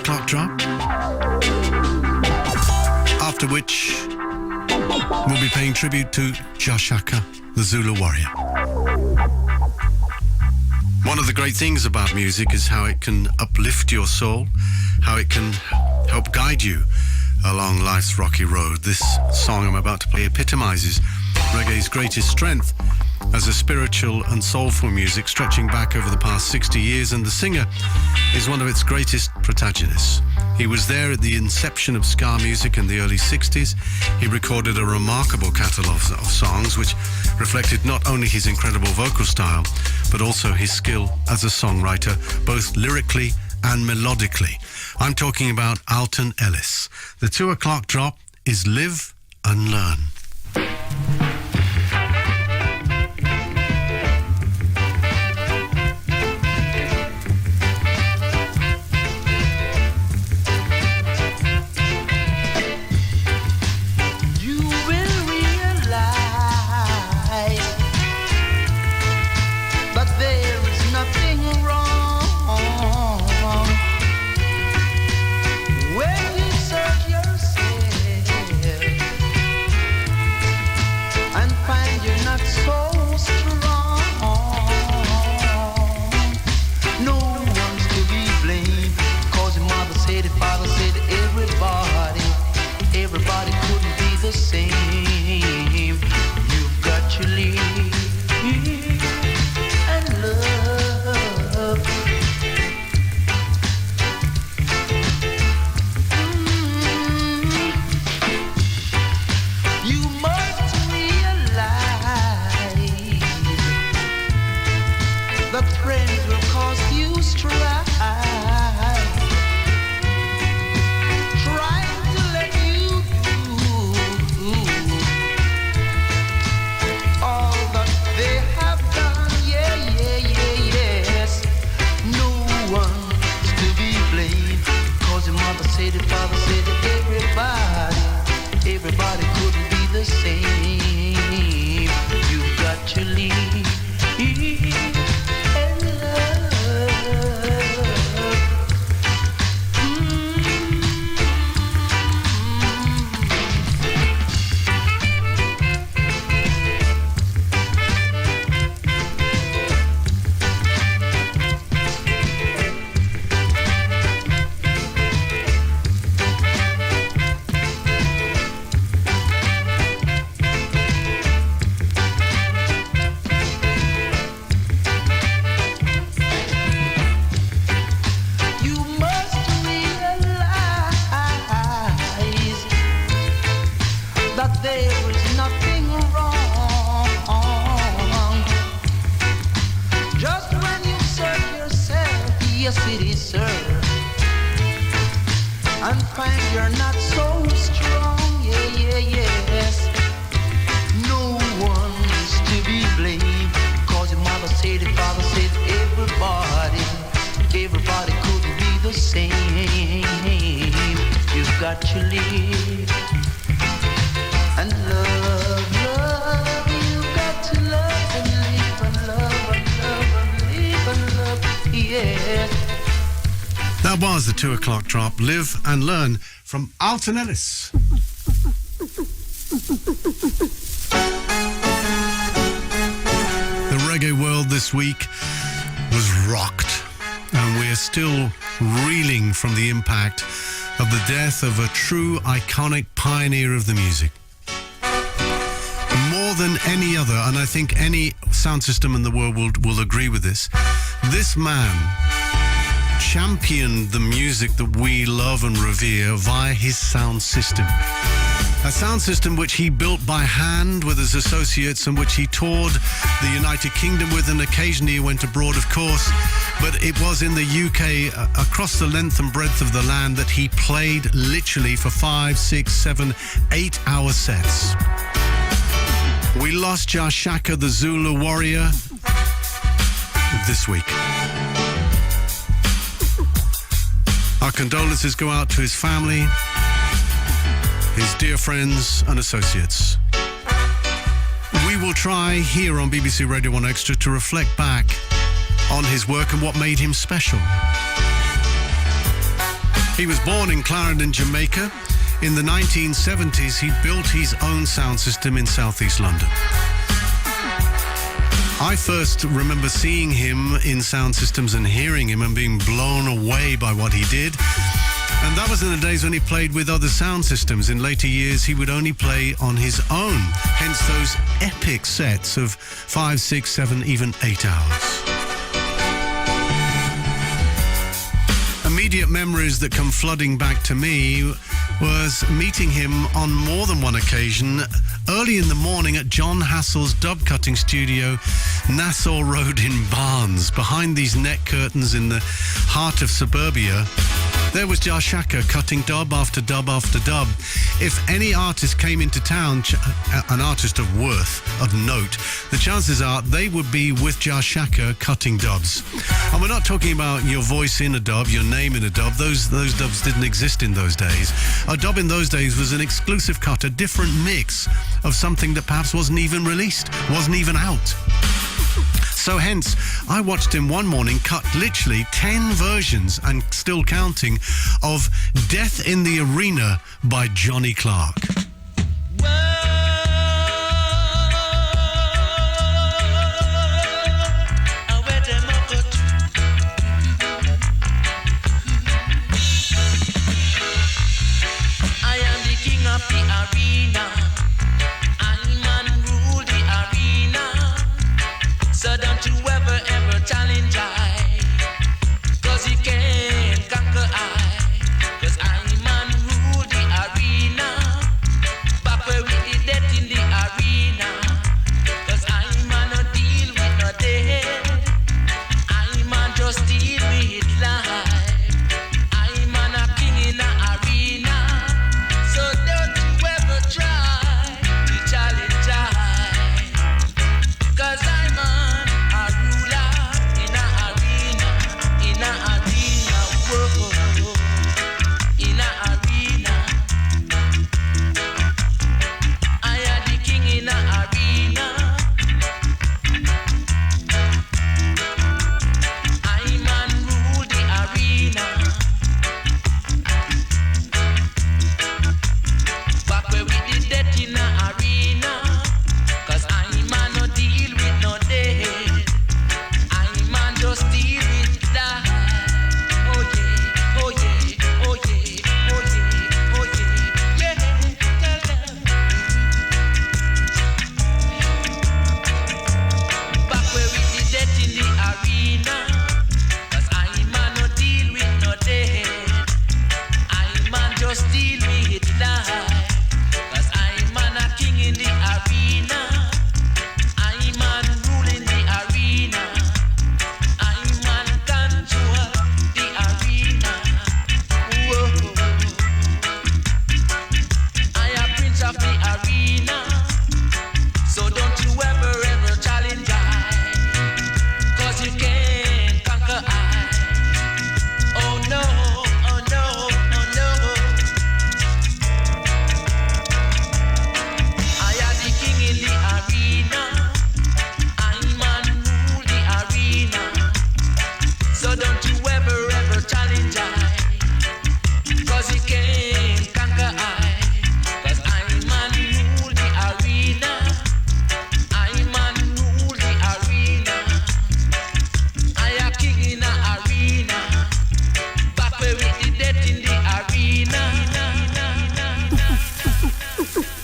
o'clock drop. After which, we'll be paying tribute to Jah Shaka, the Zulu Warrior. One of the great things about music is how it can uplift your soul, how it can help guide you along life's rocky road. This song I'm about to play epitomizes reggae's greatest strength as a spiritual and soulful music stretching back over the past 60 years, and the singer is one of its greatest protagonists. He was there at the inception of ska music in the early 60s. He recorded a remarkable catalogue of songs which reflected not only his incredible vocal style, but also his skill as a songwriter, both lyrically and melodically. I'm talking about Alton Ellis. The 2 o'clock drop is Live and Learn. That was the 2 o'clock drop, Live and Learn, from Alton Ellis. The reggae world this week was rocked, and we're still reeling from the impact of the death of a true iconic pioneer of the music. More than any other, and I think any sound system in the world will agree with this man championed the music that we love and revere via his sound system. A sound system which he built by hand with his associates and which he toured the United Kingdom with, and occasionally he went abroad, of course. But it was in the UK, across the length and breadth of the land, that he played literally for 5, 6, 7, 8 hour sets. We lost Jah Shaka, the Zulu Warrior, this week. Our condolences go out to his family, his dear friends and associates. We will try here on BBC Radio 1 Extra to reflect back on his work and what made him special. He was born in Clarendon, Jamaica. In the 1970s, he built his own sound system in southeast London. I first remember seeing him in sound systems and hearing him and being blown away by what he did. And that was in the days when he played with other sound systems. In later years, he would only play on his own. Hence those epic sets of 5, 6, 7, even 8 hours. Immediate memories that come flooding back to me was meeting him on more than one occasion early in the morning at John Hassell's dub cutting studio, Nassau Road in Barnes. Behind these net curtains in the heart of suburbia, there was Jah Shaka cutting dub after dub after dub. If any artist came into town, an artist of worth, of note, the chances are they would be with Jah Shaka cutting dubs. And we're not talking about your voice in a dub, your name in a dub. Those dubs didn't exist in those days. A dub in those days was an exclusive cut, a different mix of something that perhaps wasn't even released, wasn't even out. So hence, I watched him one morning cut literally 10 versions, and still counting, of Death in the Arena by Johnny Clark. I am the king of the arena. So don't you ever challenge I, 'cause he can't conquer I, 'cause I man rule the arena, back where we did that in the arena, 'cause I man no deal with no dead, I man just deal with life, I man a king in the arena, so don't you ever try to challenge I, 'cause I'm a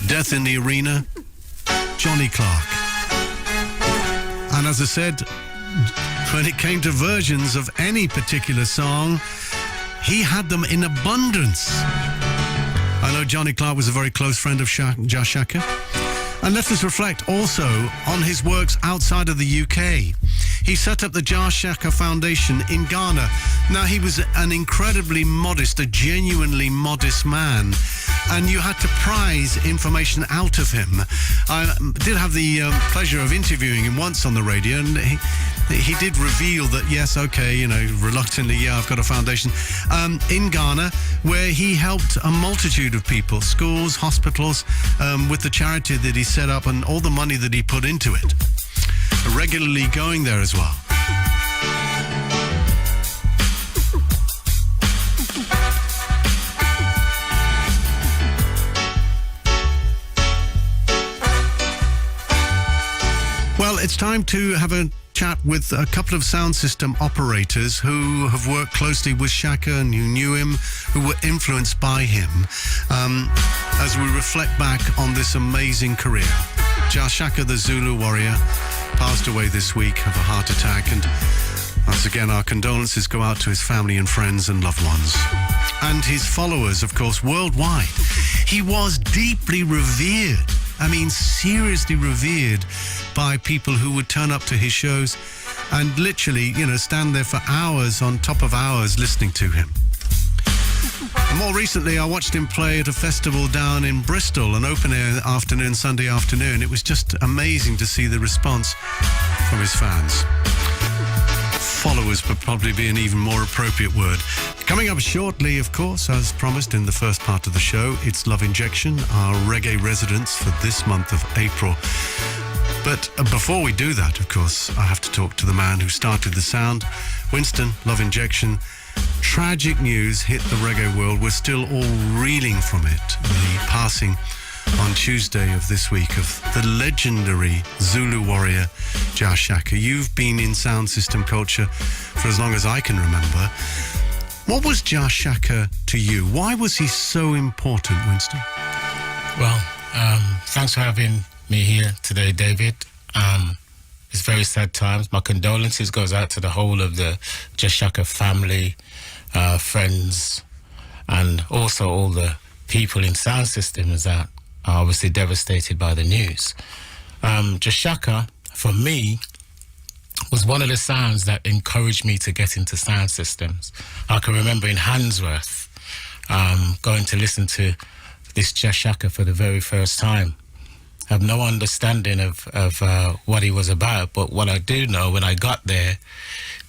Death in the Arena, Johnny Clark. And as I said, when it came to versions of any particular song, he had them in abundance. I know Johnny Clark was a very close friend of Jah Shaka. And let us reflect also on his works outside of the UK. He set up the Jah Shaka Foundation in Ghana. Now, he was an incredibly modest, a genuinely modest man, and you had to prize information out of him. I did have the pleasure of interviewing him once on the radio, and he did reveal that, yes, okay, you know, reluctantly, yeah, I've got a foundation in Ghana where he helped a multitude of people, schools, hospitals, with the charity that he set up and all the money that he put into it. Regularly going there as well. It's time to have a chat with a couple of sound system operators who have worked closely with Shaka and who knew him, who were influenced by him, as we reflect back on this amazing career. Jah Shaka, the Zulu Warrior, passed away this week of a heart attack, and once again our condolences go out to his family and friends and loved ones. And his followers, of course, worldwide. He was deeply revered. I mean, seriously revered by people who would turn up to his shows and literally, stand there for hours on top of hours listening to him. And more recently, I watched him play at a festival down in Bristol, an open-air afternoon, Sunday afternoon. It was just amazing to see the response from his fans. Followers would probably be an even more appropriate word. Coming up shortly, of course, as promised in the first part of the show, it's Love Injection, our reggae residence for this month of April. But before we do that, of course, I have to talk to the man who started the sound. Winston, Love Injection. Tragic news hit the reggae world. We're still all reeling from it. The passing on Tuesday of this week of the legendary Zulu Warrior, Jah Shaka. You've been in sound system culture for as long as I can remember. What was Jah Shaka to you? Why was he so important, Winston? Well, thanks for having me here today, David. It's very sad times. My condolences goes out to the whole of the Jah Shaka family, friends, and also all the people in sound systems that are obviously devastated by the news. Jah Shaka, for me, was one of the sounds that encouraged me to get into sound systems. I can remember in Handsworth going to listen to this Jah Shaka for the very first time. I have no understanding of what he was about, but what I do know, when I got there,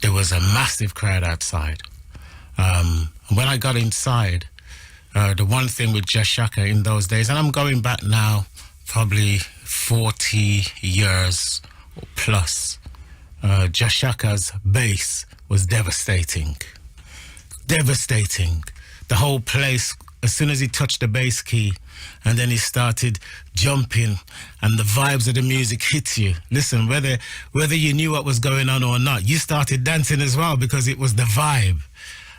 there was a massive crowd outside. When I got inside, the one thing with Jah Shaka in those days, and I'm going back now probably 40 years plus, Jah Shaka's bass was devastating. Devastating. The whole place, as soon as he touched the bass key, and then he started jumping, and the vibes of the music hit you. Listen, whether you knew what was going on or not, you started dancing as well because it was the vibe.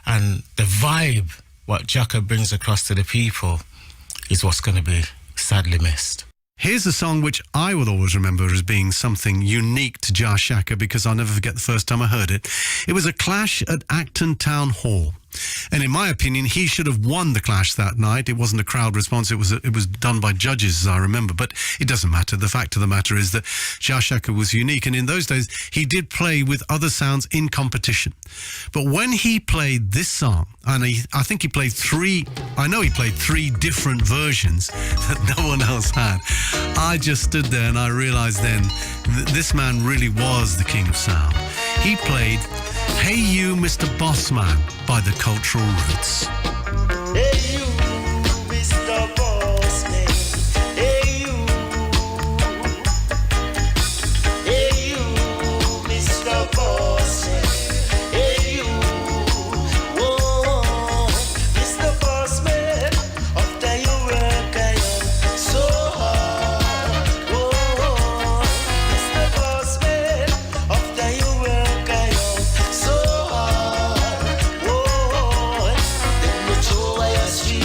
And the vibe, what Shaka brings across to the people, is what's going to be sadly missed. Here's a song which I will always remember as being something unique to Jah Shaka, because I'll never forget the first time I heard it. It was a clash at Acton Town Hall. And in my opinion, he should have won the clash that night. It wasn't a crowd response. It was done by judges, as I remember. But it doesn't matter. The fact of the matter is that Jah Shaka was unique. And in those days, he did play with other sounds in competition. But when he played this song, and I think he played three different versions that no one else had, I just stood there and I realized then this man really was the king of sound. He played Hey You, Mr. Bossman by the Cultural Roots. Hey you, Mr. Bossman. Hey you. Hey you, Mr. Bossman. Hey you. Whoa, Mr. Bossman. After you work, I am so hard. Whoa, Mr. Bossman. After you work, I am so hard. Whoa, then you throw away your street.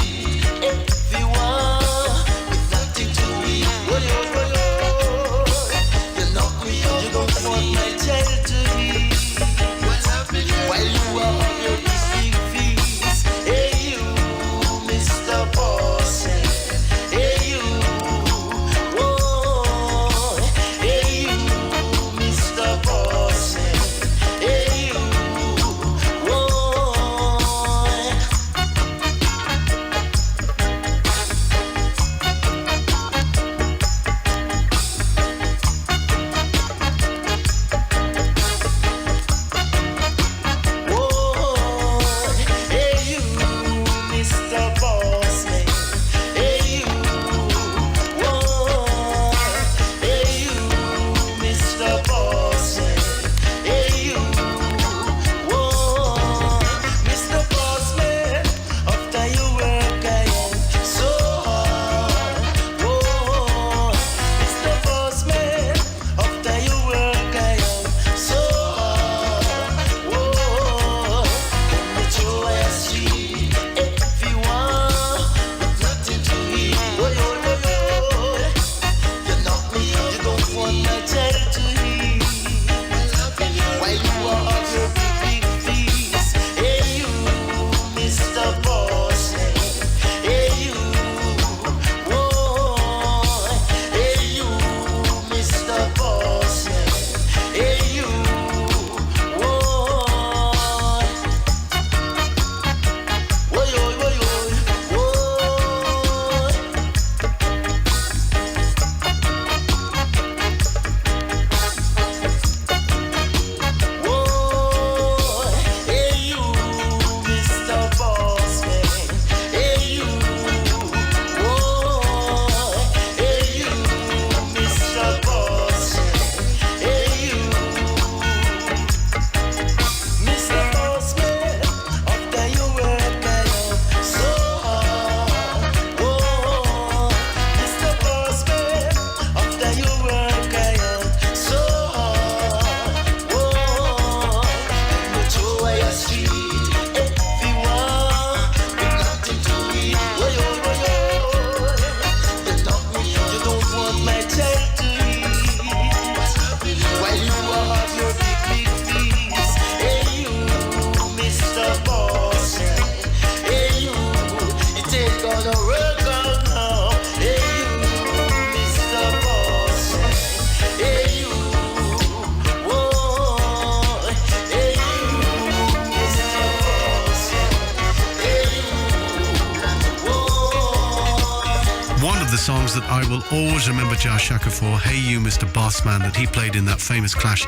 the songs that I will always remember Jah Shaka for, Hey You Mr. Bossman, that he played in that famous clash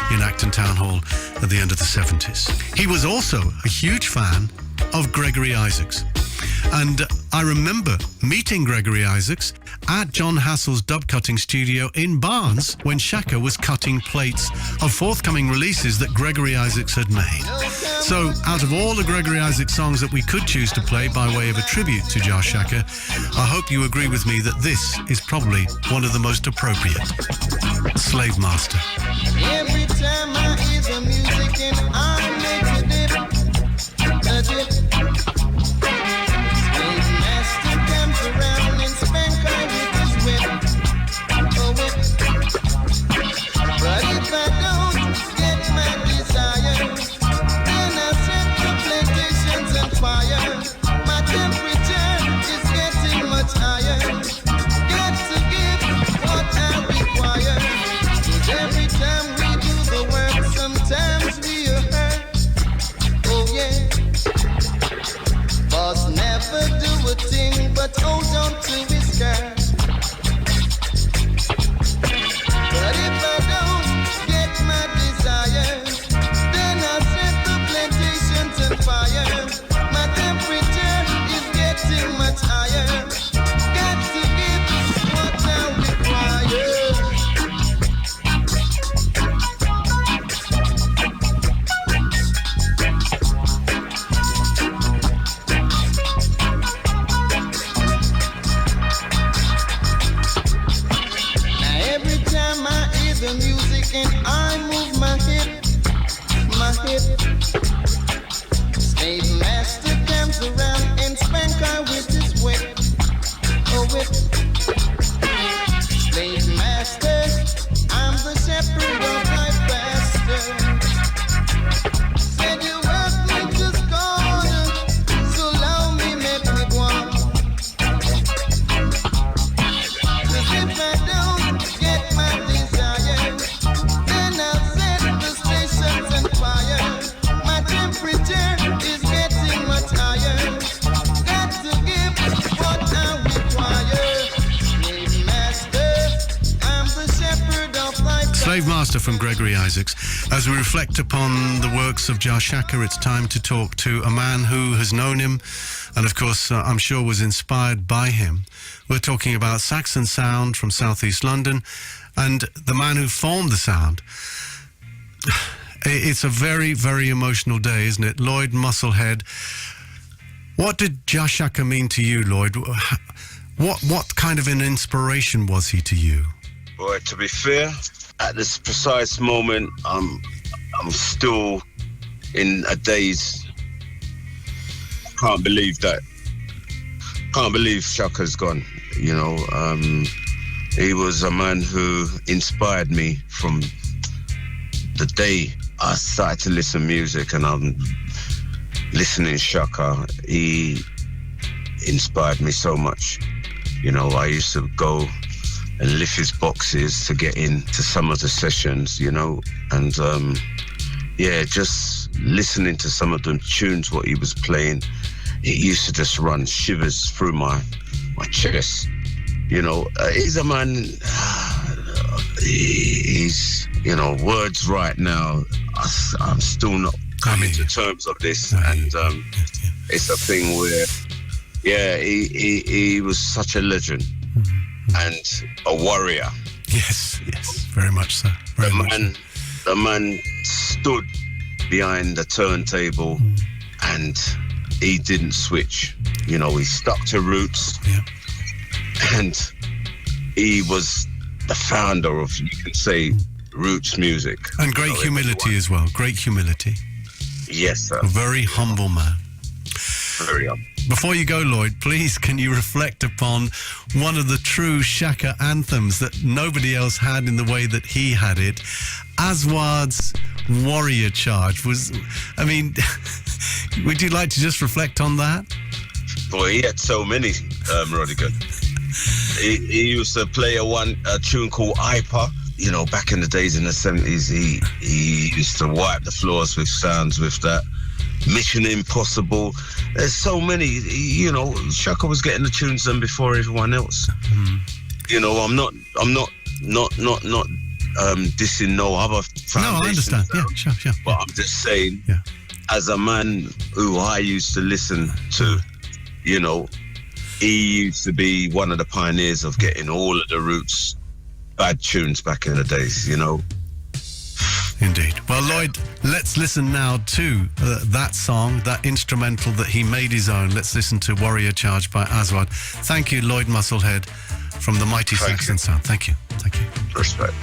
in Acton Town Hall at the end of the 70s. He was also a huge fan of Gregory Isaacs. And I remember meeting Gregory Isaacs at John Hassell's dub cutting studio in Barnes when Shaka was cutting plates of forthcoming releases that Gregory Isaacs had made. So out of all the Gregory Isaacs songs that we could choose to play by way of a tribute to Jah Shaka, I hope you agree with me that this is probably one of the most appropriate. Slave Master. Every time I hear the music and I make a dip, a dip. Slave master comes around and spank her with his whip, a whip. But if I don't get my desire, then I set the plantations on fire. My temperature is getting much higher. Got to give what I require. 'Cause every time we do the work, sometimes we are hurt. Oh yeah. Boss never do a thing but hold on to his skirt. But if I don't get my desire, then I set the plantations on fire. My temperature is getting much higher. Got to give what I require. Now every time I hear the music and I move my hip, slave master comes around and spank her with his whip, a whip. Slave master, I'm the shepherd of my pastor. Said you work me to scorn, so allow me make me go on. 'Cause if I don't get my desire, then I'll set the stations on fire. My temperature is getting much higher. Got to give what I require. Slave master, I'm the shepherd of my Slave Master from Gregory Isaacs. As we reflect upon the works of Jah Shaka, it's time to talk to a man who has known him and, of course, I'm sure was inspired by him. We're talking about Saxon Sound from Southeast London and the man who formed the sound. It's a very, very emotional day, isn't it? Lloyd Musclehead. What did Jah Shaka mean to you, Lloyd? What kind of an inspiration was he to you? Boy, to be fair, at this precise moment, I'm still in a daze. Can't believe that. Can't believe Shaka's gone. You know, he was a man who inspired me from the day I started to listen to music, and I'm listening to Shaka. He inspired me so much. You know, I used to go and lift his boxes to get into some of the sessions, you know, and yeah, just listening to some of the tunes, what he was playing, it used to just run shivers through my chest. You know, he's a man, he's, you know, words right now, I'm still not coming to terms of this, and it's a thing where, yeah, he was such a legend. And a warrior. Yes, very much so. The man stood behind the turntable and he didn't switch. You know, he stuck to roots. Yeah. And he was the founder of, you can say, roots music. And great humility as well. Great humility. Yes, sir. A very humble man. Very humble. Before you go, Lloyd, please can you reflect upon one of the true Shaka anthems that nobody else had in the way that he had it? Aswad's Warrior Charge was, I mean, would you like to just reflect on that? Boy, he had so many, Rodigan. He used to play a tune called Ipa. You know, back in the days in the 70s, he used to wipe the floors with sounds with that. Mission Impossible. There's so many, you know. Shaka was getting the tunes done before everyone else. You know, I'm not dissing no other foundations. No, I understand. Yeah, sure. But I'm just saying, Yeah. as a man who I used to listen to, you know, he used to be one of the pioneers of getting all of the roots bad tunes back in the days, you know. Indeed. Well, Lloyd, let's listen now to that song, that instrumental that he made his own. Let's listen to Warrior Charge by Aswad. Thank you, Lloyd Musclehead, from the mighty Thank Saxon you. Sound. Thank you. Respect.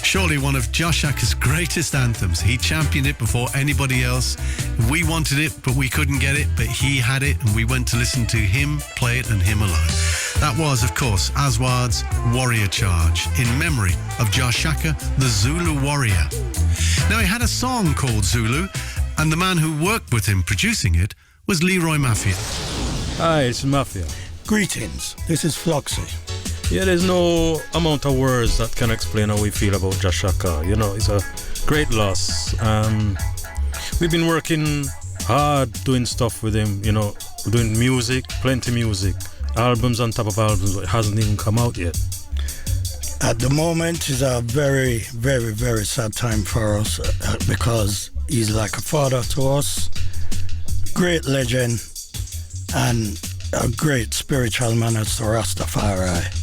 Surely one of Jah Shaka's greatest anthems. He championed it before anybody else. We wanted it, but we couldn't get it, but he had it, and we went to listen to him play it and him alone. That was, of course, Aswad's Warrior Charge, in memory of Jah Shaka, the Zulu Warrior. Now, he had a song called Zulu, and the man who worked with him producing it was Leroy Mafia. Hi, it's Mafia. Greetings, this is Floxy. Yeah, there's no amount of words that can explain how we feel about Jah Shaka. You know, it's a great loss. We've been working hard doing stuff with him, you know, doing music, plenty music, albums on top of albums, but it hasn't even come out yet. At the moment, it's a very, very, very sad time for us because he's like a father to us, great legend, and a great spiritual man as the Rastafari.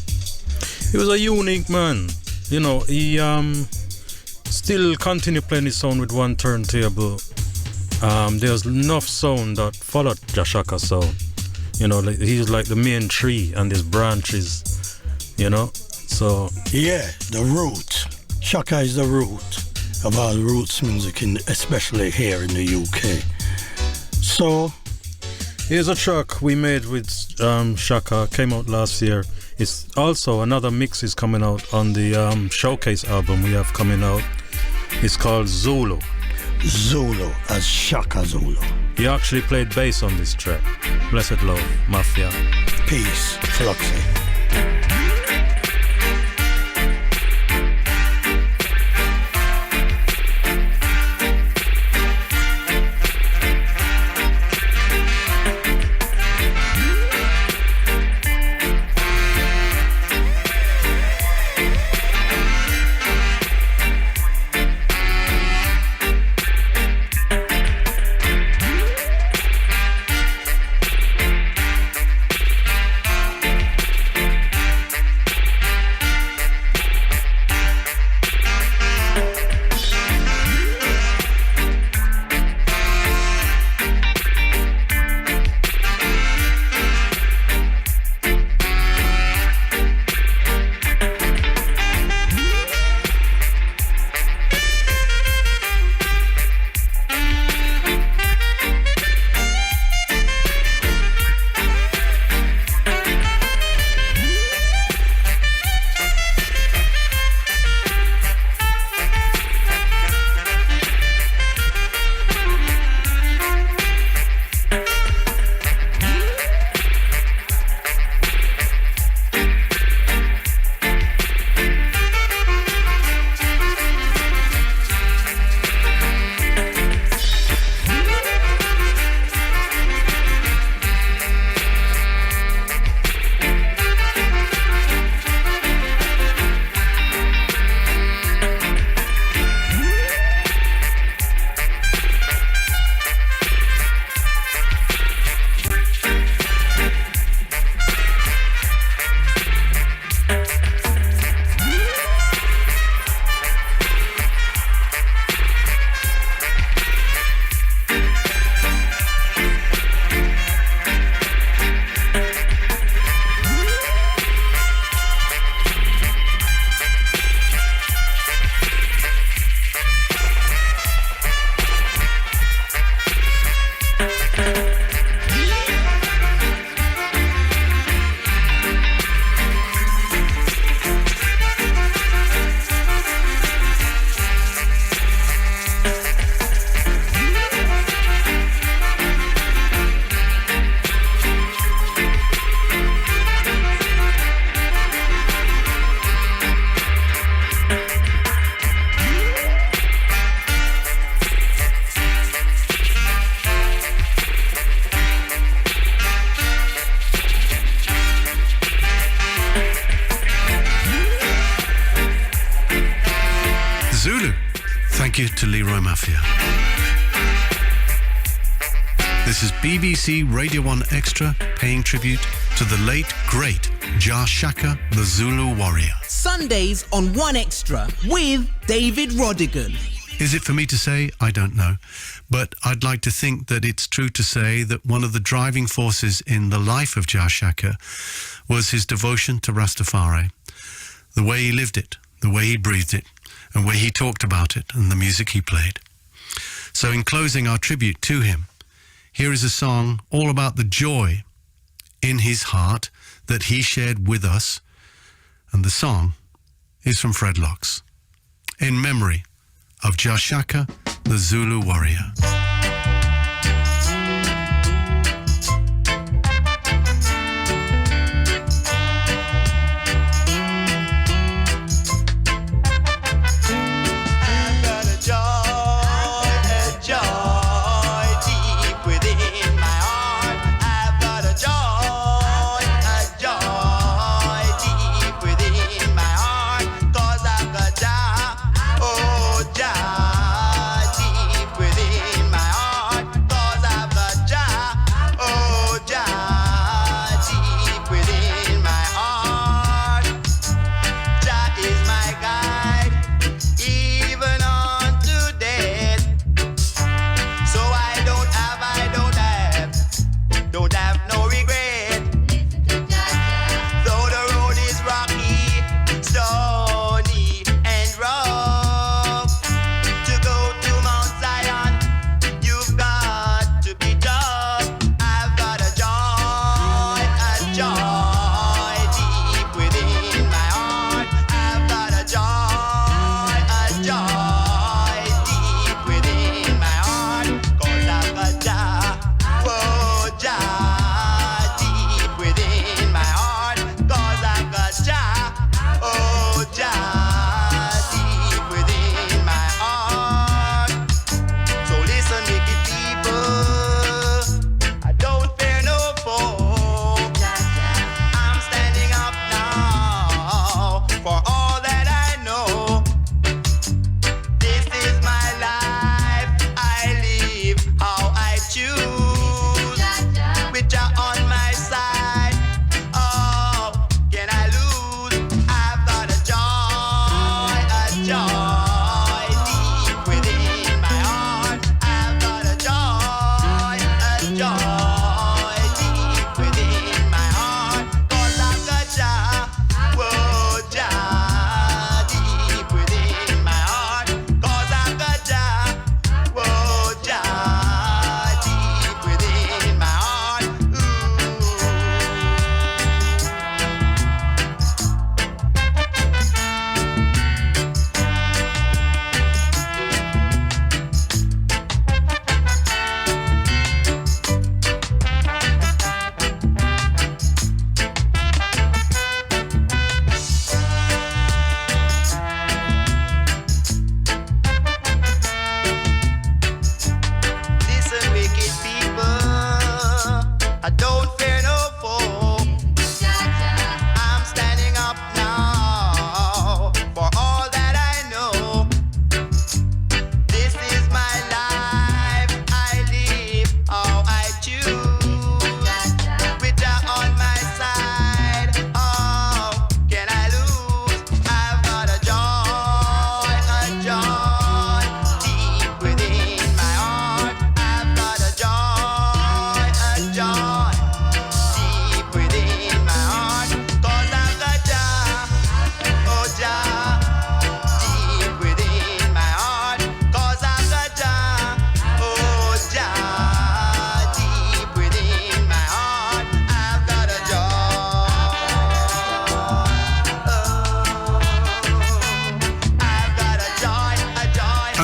He was a unique man. You know, he still continue playing his sound with one turntable. There's enough sound that followed Jah Shaka's sound. You know, like, he's like the main tree and his branches, you know. So yeah, the root. Shaka is the root of all roots music, especially here in the UK. So here's a track we made with Shaka, came out last year. It's also another mix is coming out on the showcase album we have coming out. It's called Zulu. Zulu as Shaka Zulu. He actually played bass on this track. Blessed love, Mafia. Peace, Floxy. Thank you to Leroy Mafia. This is BBC Radio 1 Extra paying tribute to the late, great Jah Shaka, the Zulu Warrior. Sundays on 1 Extra with David Rodigan. Is it for me to say? I don't know. But I'd like to think that it's true to say that one of the driving forces in the life of Jah Shaka was his devotion to Rastafari. The way he lived it, the way he breathed it, and the way he talked about it, and the music he played. So in closing our tribute to him, here is a song all about the joy in his heart that he shared with us. And the song is from Fred Locks, in memory of Jah Shaka, the Zulu Warrior.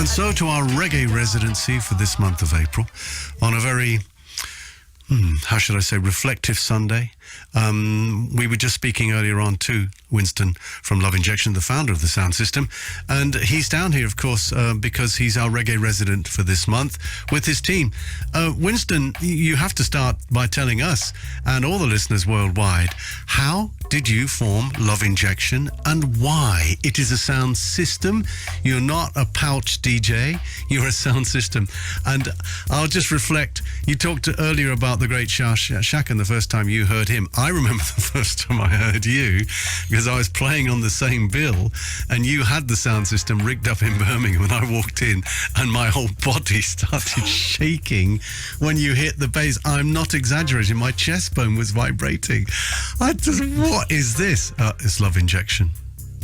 So to our reggae residency for this month of April on a very, how should I say, reflective Sunday. We were just speaking earlier on to Winston from Love Injection, the founder of the sound system, and he's down here, of course, because he's our reggae resident for this month with his team. Winston, you have to start by telling us and all the listeners worldwide, how did you form Love Injection and why? It is a sound system. You're not a pouch DJ. You're a sound system. And I'll just reflect, you talked earlier about the great Jah Shaka and the first time you heard him. I remember the first time I heard you because I was playing on the same bill and you had the sound system rigged up in Birmingham, and I walked in and my whole body started shaking when you hit the bass. I'm not exaggerating. My chest bone was vibrating. What is this? It's Love Injection.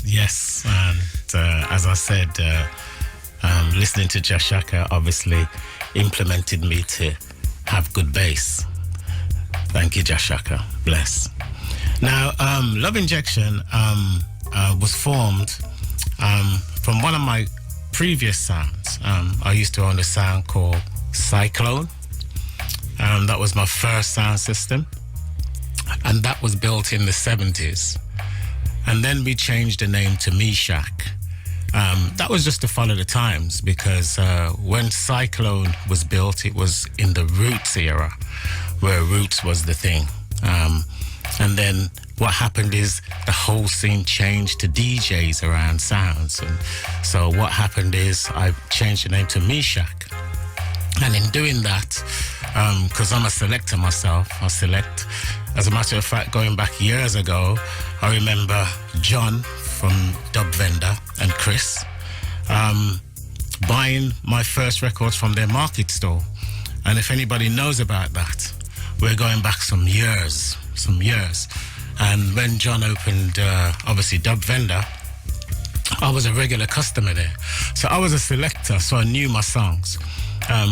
Yes, and as I said, listening to Jah Shaka obviously implemented me to have good bass. Thank you, Jah Shaka. Bless. Now, Love Injection was formed from one of my previous sounds. I used to own a sound called Cyclone. That was my first sound system. And that was built in the 70s. And then we changed the name to Meshach. That was just to follow the times, because when Cyclone was built, it was in the Roots era, where Roots was the thing. And then what happened is the whole scene changed to DJs around sounds. And so what happened is I changed the name to Meshach. And in doing that, because I'm a selector myself, I select. As a matter of fact, going back years ago, I remember John from Dub Vendor and Chris buying my first records from their market store. And if anybody knows about that, we're going back some years. And when John opened, obviously, Dub Vendor, I was a regular customer there. So I was a selector, so I knew my songs.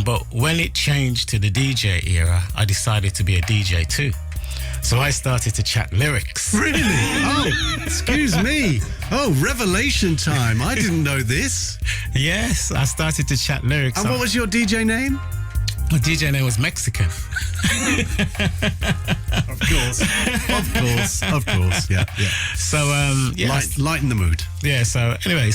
But when it changed to the DJ era, I decided to be a DJ too. So I started to chat lyrics. Really? Oh, excuse me. Oh, revelation time. I didn't know this. Yes, I started to chat lyrics. And what was your DJ name? My DJ name was Mexican. Of course. Yeah. So, yes. Lighten the mood. Yeah, so anyway,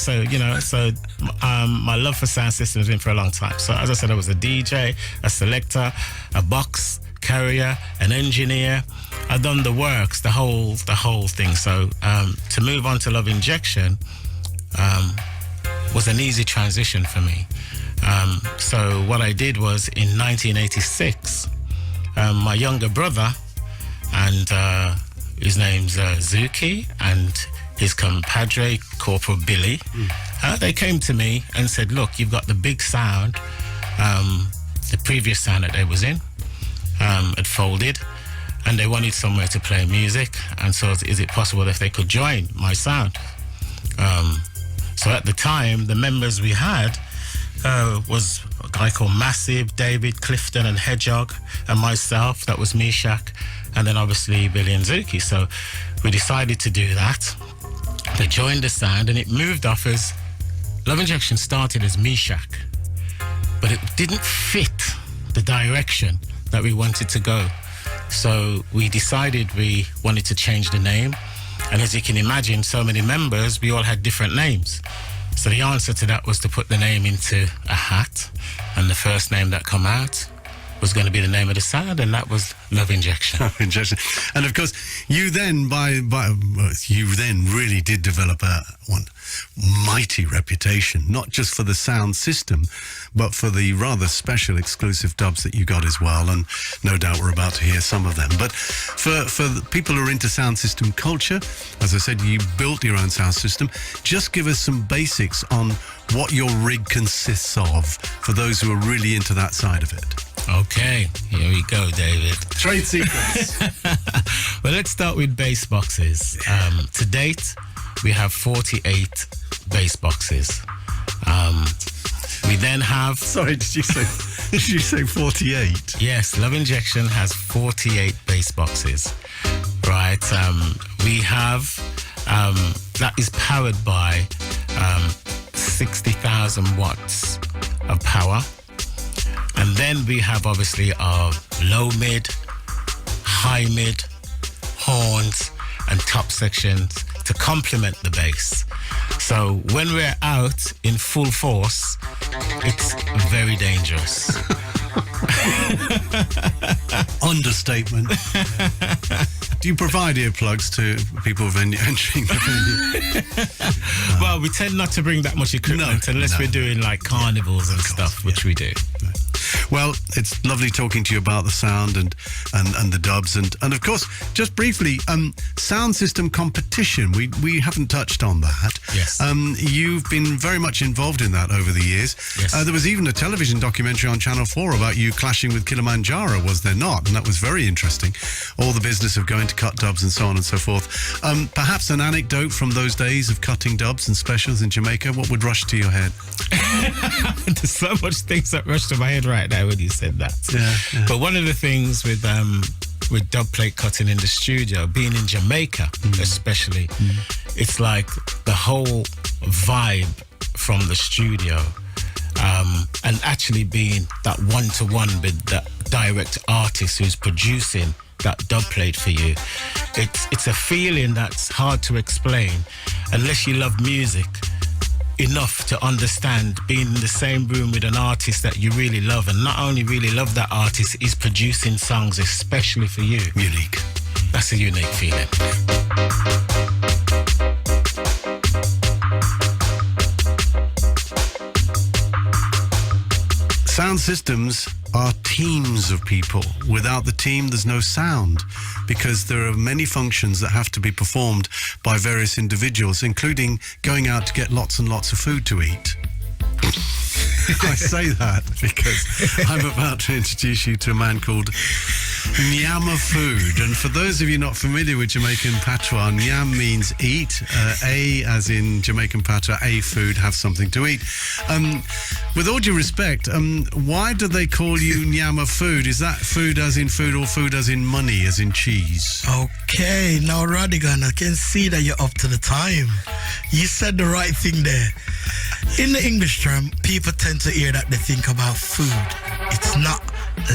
my love for sound systems has been for a long time. So as I said, I was a DJ, a selector, a box carrier, an engineer. I've done the works, the whole thing. So to move on to Love Injection was an easy transition for me. So what I did was in 1986, my younger brother, and his name's Zuki, and his compadre, Corporal Billy, they came to me and said, look, you've got the big sound, the previous sound that they was in, had folded, and they wanted somewhere to play music, and so is it possible if they could join my sound? So at the time, the members we had was a guy called Massive, David, Clifton and Hedgehog, and myself, that was Meshach, and then obviously Billy and Zuki. So we decided to do that. They joined the sound, and it moved off as Love Injection started as Meshach, but it didn't fit the direction that we wanted to go. So we decided we wanted to change the name, and as you can imagine, so many members, we all had different names. So the answer to that was to put the name into a hat, and the first name that come out was going to be the name of the sound, and that was Love Injection. Love Injection. And of course, you then really did develop one mighty reputation, not just for the sound system, but for the rather special exclusive dubs that you got as well. And no doubt we're about to hear some of them. But for the people who are into sound system culture, as I said, you built your own sound system. Just give us some basics on what your rig consists of for those who are really into that side of it. Okay, here we go, David. Trade secrets. Well, let's start with bass boxes. To date, we have 48 bass boxes. We then have... Sorry, did you say 48? Yes, Love Injection has 48 bass boxes. Right, we have... that is powered by 60,000 watts of power. And then we have obviously our low mid, high mid, horns and top sections to complement the bass. So when we're out in full force, it's very dangerous. Understatement. Do you provide earplugs to people entering the venue? Well, we tend not to bring that much equipment unless we're doing like carnivals and stuff, which we do. Well, it's lovely talking to you about the sound and the dubs and of course, just briefly, sound system competition. We haven't touched on that. Yes. You've been very much involved in that over the years. Yes. There was even a television documentary on Channel 4 about you clashing with Kilimanjaro, was there not? And that was very interesting. All the business of going to cut dubs and so on and so forth. Perhaps an anecdote from those days of cutting dubs and specials in Jamaica. What would rush to your head? There's so much things that rush to my head right now when you said that. Yeah. But one of the things with dub plate cutting in the studio, being in Jamaica especially, it's like the whole vibe from the studio, and actually being that one-to-one with the direct artist who's producing that dub plate for you. It's a feeling that's hard to explain unless you love music enough to understand being in the same room with an artist that you really love, and not only really love that artist, is producing songs especially for you. Unique. That's a unique feeling. Sound systems are teams of people. Without the team, there's no sound, because there are many functions that have to be performed by various individuals, including going out to get lots and lots of food to eat. I say that because I'm about to introduce you to a man called Nyama Food. And for those of you not familiar with Jamaican patois, Nyam means eat. A, as in Jamaican patois, a food, have something to eat. With all due respect, why do they call you Nyama Food? Is that food as in food, or food as in money, as in cheese? Okay, now Rodigan, I can see that you're up to the time. You said the right thing there. In the English term, people tend to hear that they think about food. It's not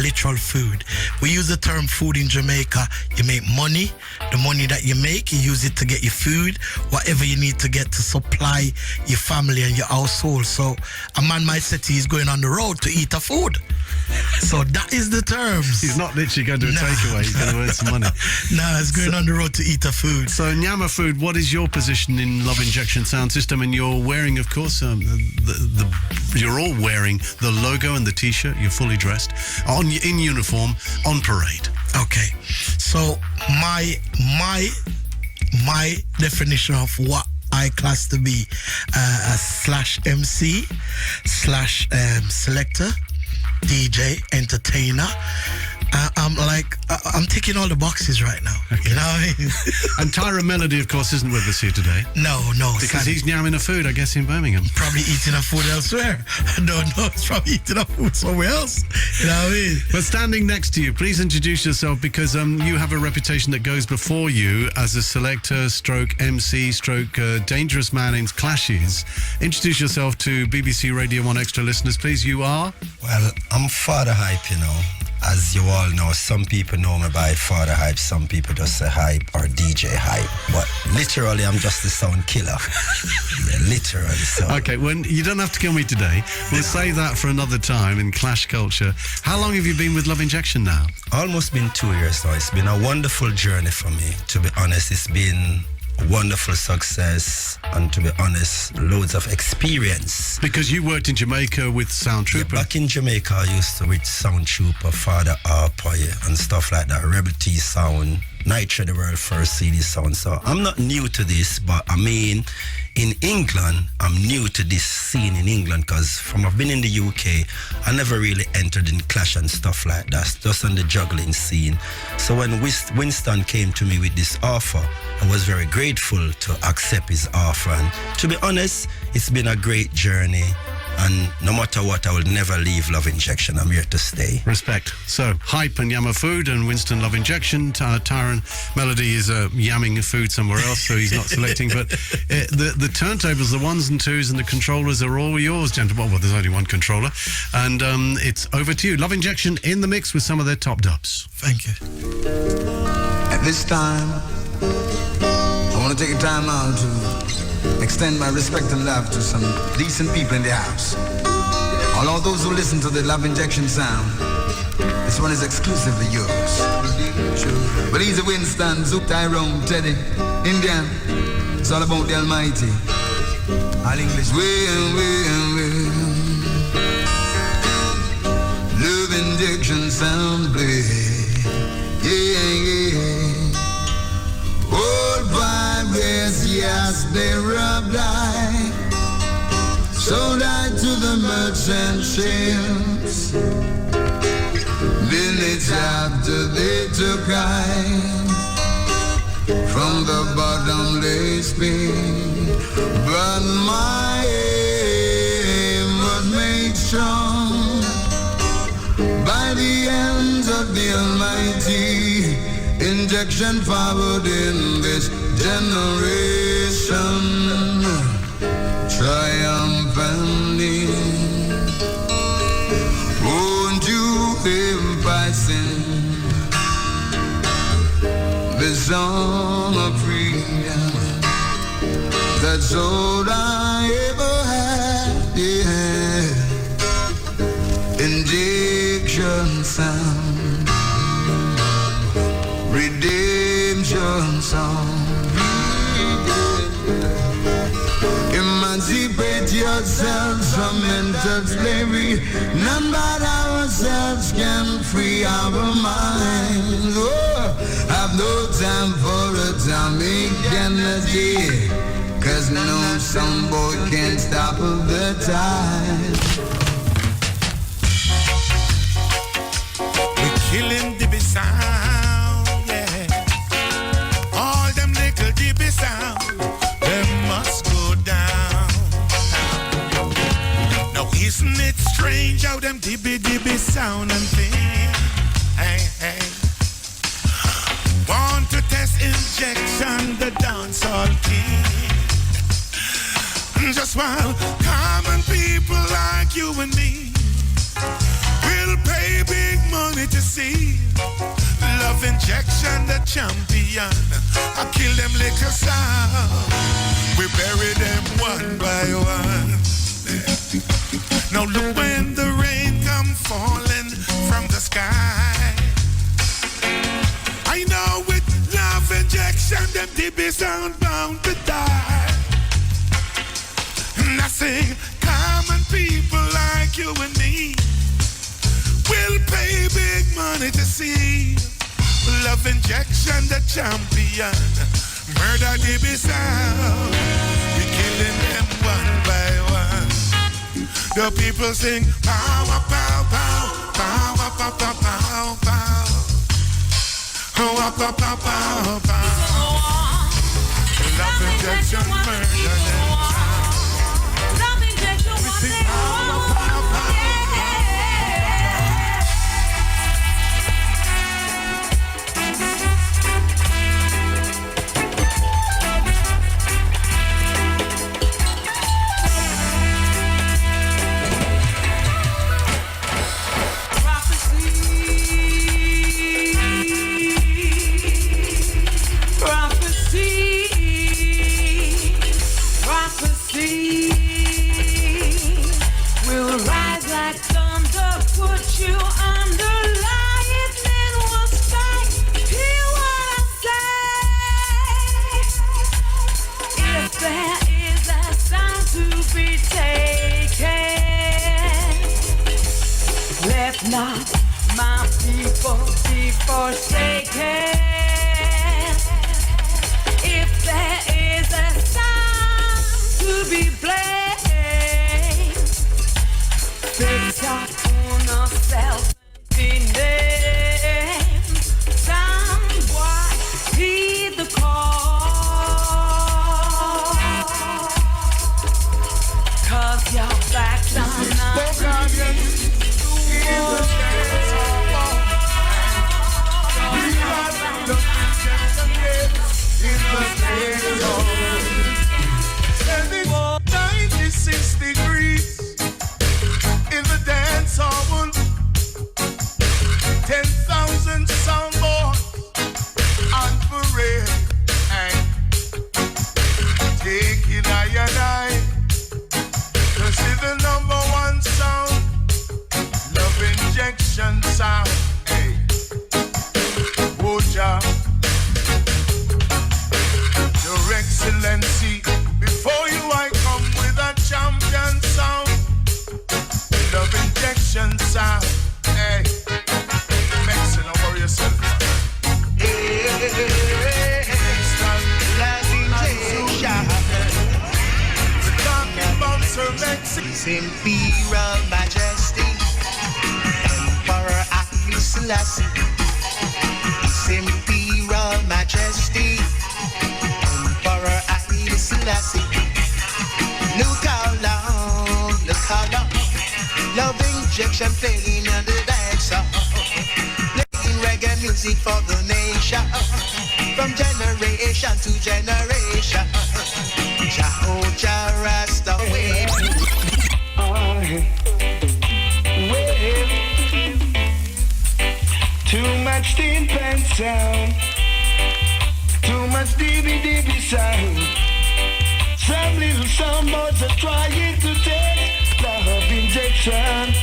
literal food. We use the term food in Jamaica. You make money. The money that you make, you use it to get your food, whatever you need to get to supply your family and your household. So a man might say he's going on the road to eat a food. So that is the terms. He's not literally going to a takeaway. He's going to earn some money. Nah, he's going on the road to eat a food. So, Nyama Food, what is your position in Love Injection Sound System? And you're wearing, of course, you're all wearing the logo and the T-shirt. You're fully dressed, in uniform, on parade. Okay. So my definition of what I class to be a /MC / selector, DJ, entertainer. I'm ticking all the boxes right now. Okay. You know what I mean? And Tyra Melody, of course, isn't with us here today. No. Because he's nyamming a food, I guess, in Birmingham. Probably eating a food elsewhere. I don't know. He's probably eating a food somewhere else. You know what I mean? But standing next to you, please introduce yourself, because you have a reputation that goes before you as a selector, / MC, / dangerous man in clashes. Introduce yourself to BBC Radio 1 Extra listeners, please. You are? Well, I'm Father Hype, you know. As you all know, some people know me by Father Hype, some people just say Hype or DJ Hype, but literally I'm just the sound killer. Yeah, literally. So. Okay, you don't have to kill me today. We'll save that for another time in Clash Culture. How long have you been with Love Injection now? Almost been 2 years now. It's been a wonderful journey for me, to be honest. It's been wonderful success, and to be honest, loads of experience. Because you worked in Jamaica with Sound Trooper. Yeah, back in Jamaica, I used to with Sound Trooper, Father Arpoy, and stuff like that. Rebel T Sound, Nitro, the world first CD sound. So I'm not new to this, but I mean, in England, I'm new to this scene in England, because I've been in the UK, I never really entered in clash and stuff like that, just on the juggling scene. So when Winston came to me with this offer, I was very grateful to accept his offer. And to be honest, it's been a great journey. And no matter what, I will never leave Love Injection. I'm here to stay. Respect. So, Hype and Yama Food and Winston Love Injection. Tyron Melody is yamming food somewhere else, so he's not selecting. But the turntables, the ones and twos, and the controllers are all yours, gentlemen. Well, there's only one controller. And it's over to you. Love Injection in the mix with some of their top dubs. Thank you. this time, I want to take a time now to extend my respect and love to some decent people in the house. All of those who listen to the Love Injection sound, this one is exclusively yours. But easy Winston, Zook, Tyrone, Teddy, Indian, it's all about the Almighty. All English. Love Injection sound play. Yeah. Old vibes, yes, they rub die. So die to the merchant ships. Minutes after they took I from the bottomless pit. But my aim was made strong by the hands of the Almighty. Injection forward in this generation, triumphantly. Won't you if I sing this song of freedom? That's all I ever had, yeah. Injection sound, redemption song. Emancipate yourselves from mental slavery. None but ourselves can free our minds. Oh, have no time for atomic energy, 'cause no some boy can stop the tide. We're killing the sound, yeah. All them little dibby sound, they must go down. Now isn't it strange how them dibby sound and thing? Hey, hey. Want to test injection, the dancehall king. Just while common people like you and me will pay big money to see Love Injection, the champion. I kill them liquor sound. We bury them one by one. Now look when the rain come falling from the sky. I know with Love Injection, them DB sound bound to die. And I sing, common people like you and me will pay big money to see Love Injection, the champion. Murder DB sound. We killing them one by one. The people sing, power, pow, pow, power, pow, pow, pow, pow. Power, pow, pow, pow, pow. Love Injection, murder them. Love Injection, we sing, power, pow, pow. Will rise like thunder, put you under lightning will strike. Hear what I say. If there is a sound to be taken, let not my people be forsaken. If there is a sound to be blamed, fix up on ourselves and be named. Someone heed the call, 'cause your back's on Well, 96 degrees in the dance hall, 10,000 soundboards and injection sound. Hey, oh Jah, Your Excellency, before you I come with a champion sound. Love injection sound. Hey, Mexing, don't worry yourself. Hey, love injection. We're talking about Sir Mexican. His Imperial Majesty, Emperor Haile Selassie. His Imperial Majesty, Emperor Haile Selassie. Look how long, love injection playing on the dance hall, playing reggae music for the nation, from generation to generation. Jah Rastafari. Too much tin-pan sound, too much DB sound. Some little soundboards are trying to take love injection.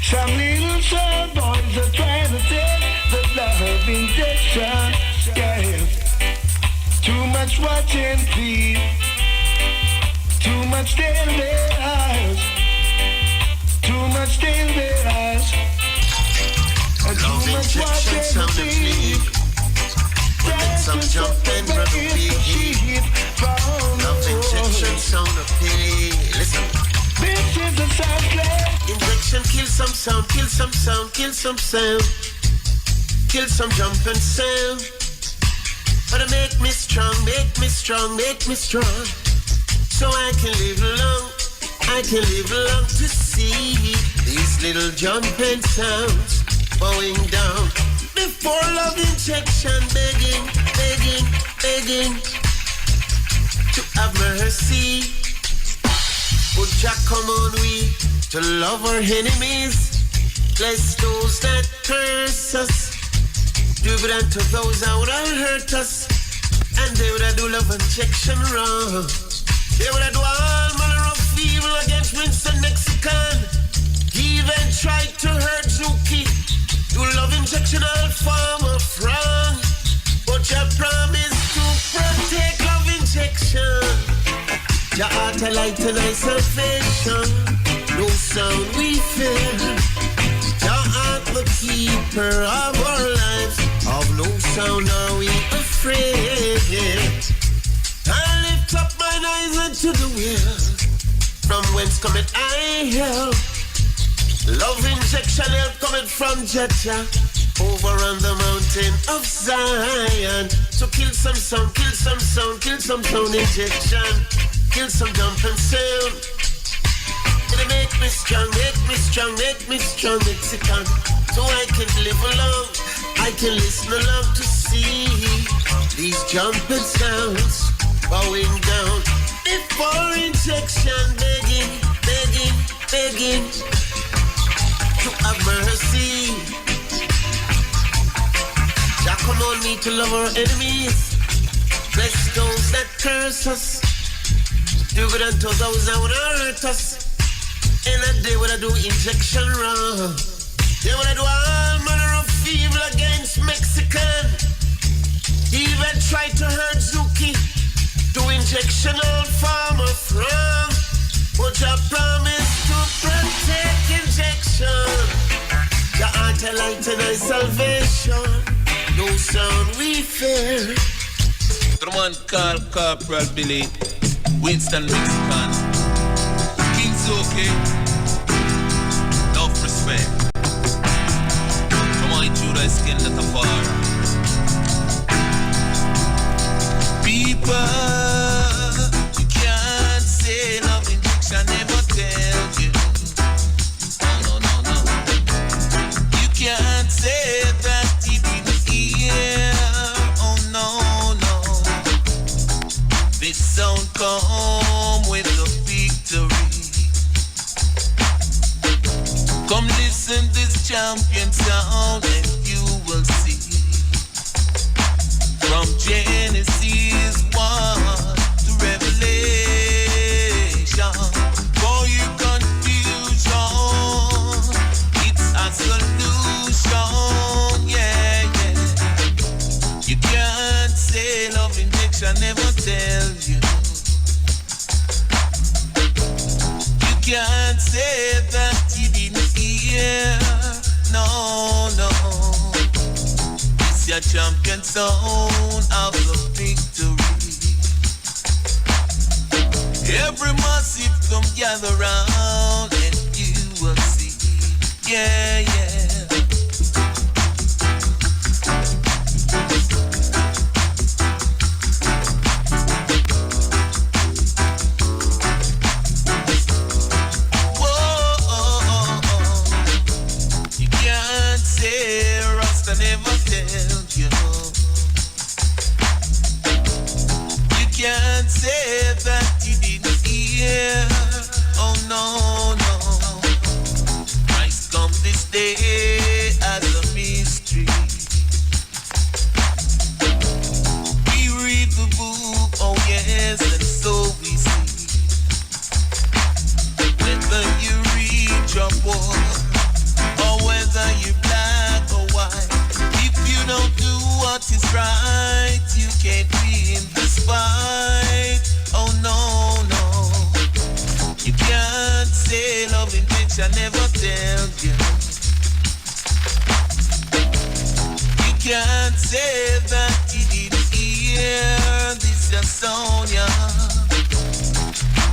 Some little soundboards are trying to take the love injection. Yeah. Too much watching feed, too much television, too much television. Love injection sound of feed. Let some jump and run away. Love injection sound of feed. Listen. This is the sound play. Injection kill some sound, kill some sound, kill some sound, kill some jump and sound. But make me strong, make me strong, make me strong. So I can live long, I can live long to see these little jumping sounds bowing down before love injection, begging, begging, begging to have mercy. Oh Jah, come on we to love our enemies, bless those that curse us, do good unto those that would hurt us, and they would do love injection wrong. They would do all manner of evil against Winston Mexican. He even tried to hurt Zuki. Do love injection all form of wrong. But Jah promised to protect love injection. Jah heart a light and I salvation. No sound we fear. Jah heart the keeper of our lives. Of no sound are we afraid. I lift up mine eyes unto the hills, from whence cometh I help. Love injection help coming from Jah, over on the mountain of Zion. So kill some sound, kill some sound, kill some sound injection, kill some jumping sound. It'll make me strong, make me strong, make me strong, Mexican. So I can live along, I can listen along to see these jumping sounds bowing down before injection, begging, begging, begging to have mercy. Jah come on me to love our enemies, bless those that curse us, do good unto those that would hurt us. And that day when I do injection wrong, they would do all manner of evil against Mexican. He even tried to hurt Zuki, do injection all form of wrong. But Jah promised to protect injection. Jah heart a light and I salvation. No sound we fear. The man called Corporal Billy, Winston Mexican, King Zoki, enough respect. Come on, Judah skin that afar. People, you can't say love injection never tell you. No, no, no, no. You can't say that he didn't hear. Oh no, no. This sound come with the victory. Come listen this champion sound and you will see. From Genesis 1 to Revelation, for your confusion, injection never tell you. You can't say that you didn't hear. No, no. It's your champion sound of the victory. Every massive come gather round and you will see. Yeah, yeah. Never tell you. You can't say that you didn't hear. Oh no, no. Christ come this day as a mystery. We read the book, oh yes, and so we see. Whether you reach or poor, or whether you black or white. Don't do what is right, you can't be in this fight. Oh no, no. You can't say love intention never tell you. You can't say that you didn't hear. This just sound, yeah.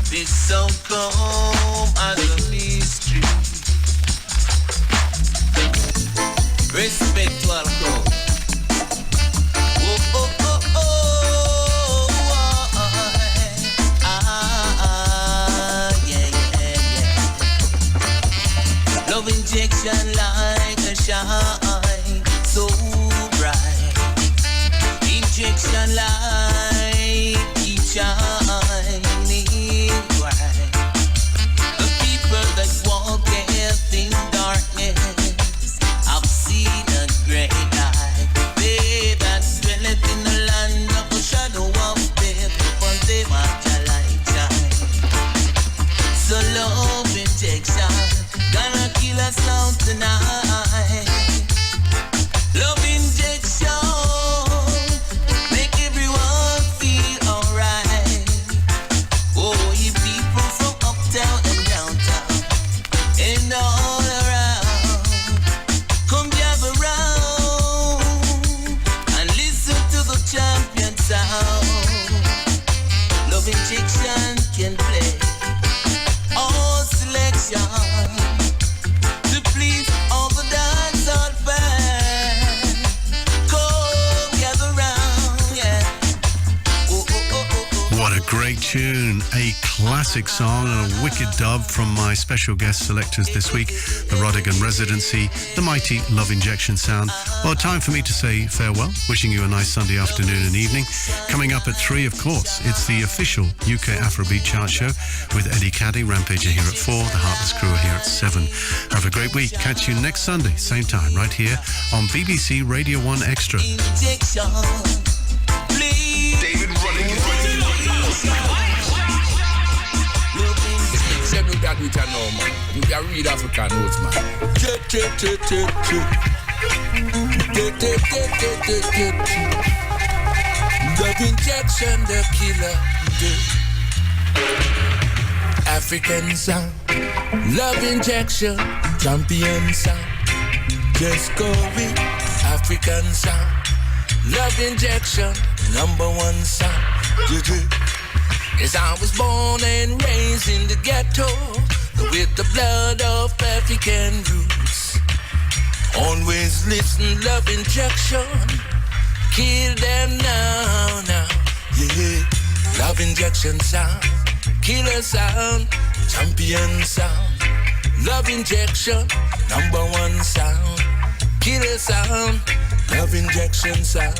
This sound come as a mystery. Respect to all crowd. Love injection like a shine, so bright. Injection like keep shining bright. The people that walk in darkness, I've seen a great light. They that dwelleth in the land of the shadow of death, upon them a light shine. So love injection gonna kill us out tonight. Love injection, make everyone feel alright. Oh, you people from uptown and downtown and all around, come gather round and listen to the champion sound. Love injection can play all selection. All the dance all fans, come gather round, yeah. Oh, oh, oh, oh, oh. What a great tune, a classic song and a wicked dub from my special guest selectors this week, the Rodigan Residency, the mighty Love Injection sound. Well, time for me to say farewell, wishing you a nice Sunday afternoon and evening. Coming up at 3, of course, it's the official UK Afrobeat chart show with Eddie Caddy. Rampage are here at 4, the Heartless Crew are here at 7. Have a great week. Catch you next Sunday, same time, right here on BBC Radio 1 Extra. Injection, please. David Rodigan. Say me that with a no man. You can read African notes, man. Love injection, the killer. African sound. Love injection, champion sound. Just go with African sound. Love injection, #1 sound. Yes, I was born and raised in the ghetto with the blood of African roots. Always listen, love injection. Kill them now, yeah. Love injection sound, killer sound, champion sound. Love injection, #1 sound, killer sound. Love injection sound,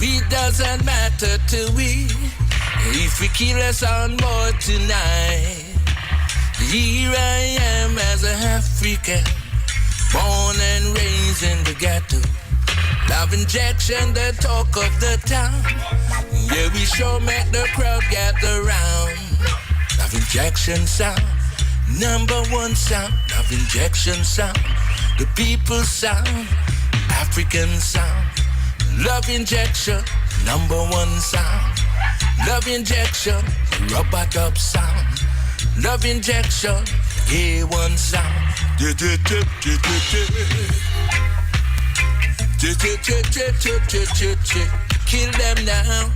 it doesn't matter to we if we kill a sound boy tonight. Here I am as an African, born and raised in the ghetto. Love injection, the talk of the town. Yeah, we sure make the crowd gather round. Love injection sound, #1 sound. Love injection sound, the people sound, African sound. Love injection, number one sound. Love injection, rubber dub sound. Love injection, A1 sound. Kill them now.